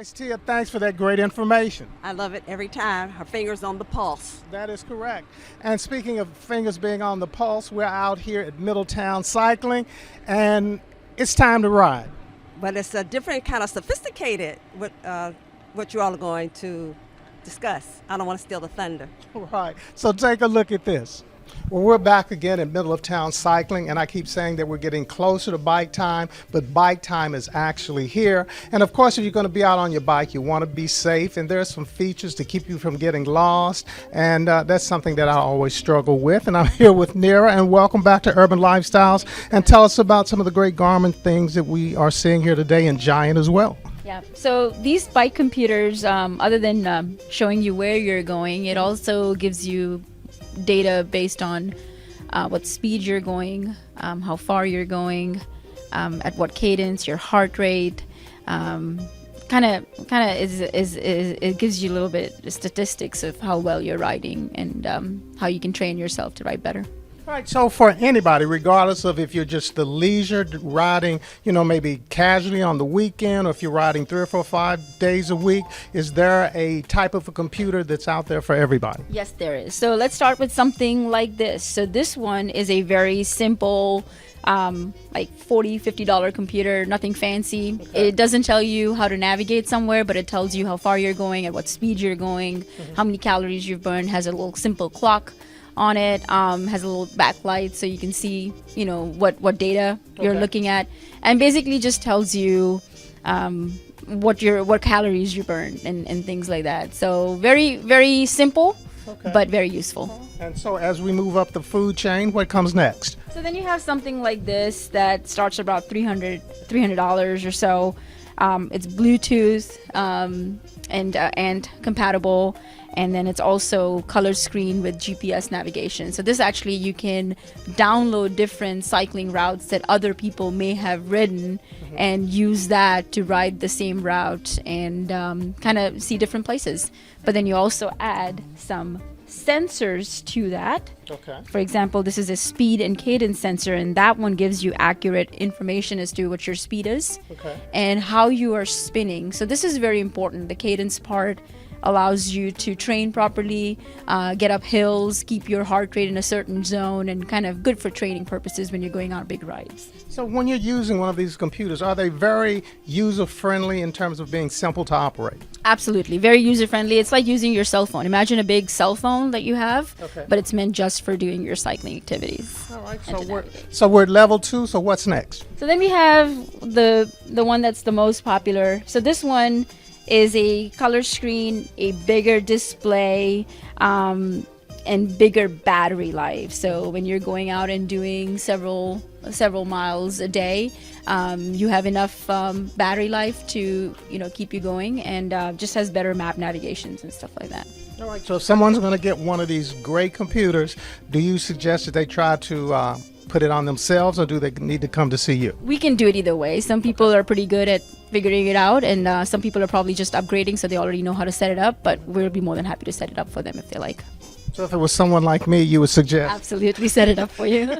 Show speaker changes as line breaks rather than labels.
Miss Tia, thanks for that great information.
I love it every time. Her finger's on the pulse.
That is correct. And speaking of fingers being on the pulse, we're out here at Middletown Cycling, and it's time to ride.
But it's a different kind of sophisticated what you all are going to discuss. I don't want to steal the thunder.
Right. So take a look at this. Well, we're back again in middle of town cycling, and I keep saying that we're getting closer to bike time, but bike time is actually here. And of course, if you're going to be out on your bike, you want to be safe, and there's some features to keep you from getting lost, and that's something that I always struggle with. And I'm here with Nira, and welcome back to Urban Lifestyles, and tell us about some of the great Garmin things that we are seeing here today, and Giant as well.
Yeah, so these bike computers, other than showing you where you're going, it also gives you data based on what speed you're going, how far you're going, at what cadence, your heart rate. It gives you a little bit of statistics of how well you're riding and how you can train yourself to ride better.
Right, so for anybody, regardless of if you're just the leisure riding, maybe casually on the weekend, or if you're riding 3 or 4 or 5 days a week, is there a type of a computer that's out there for everybody?
Yes, there is. So let's start with something like this. So this one is a very simple, like $40-$50 computer, nothing fancy. Okay. It doesn't tell you how to navigate somewhere, but it tells you how far you're going, at what speed you're going, how many calories you've burned. Has a little simple clock on it, has a little backlight so you can see what data you're looking at, and basically just tells you what calories you burn and things like that. So very, very simple, but very useful.
And so as we move up the food chain, what comes next?
So then you have something like this that starts about $300 or so. It's Bluetooth and compatible, and then it's also color screen with GPS navigation. So this actually, you can download different cycling routes that other people may have ridden and use that to ride the same route and kind of see different places. But then you also add some sensors to that. Okay. For example, this is a speed and cadence sensor, and that one gives you accurate information as to what your speed is and how you are spinning. So this is very important. The cadence part allows you to train properly, get up hills, keep your heart rate in a certain zone, and kind of good for training purposes when you're going on big rides.
So when you're using one of these computers, are they very user-friendly in terms of being simple to operate?
Absolutely, very user-friendly. It's like using your cell phone. Imagine a big cell phone that you have, but it's meant just for doing your cycling activities.
All right, so we're at level 2, so what's next?
So then we have the one that's the most popular. So this one is a color screen, a bigger display, and bigger battery life. So when you're going out and doing several miles a day, you have enough battery life to keep you going, and just has better map navigations and stuff like that.
All right, so if someone's going to get one of these great computers, do you suggest that they try to put it on themselves, or do they need to come to see you?
We can do it either way. Some people are pretty good at figuring it out, and some people are probably just upgrading, so they already know how to set it up, but we'll be more than happy to set it up for them if they like.
So if it was someone like me, you would suggest?
Absolutely, set it up for you.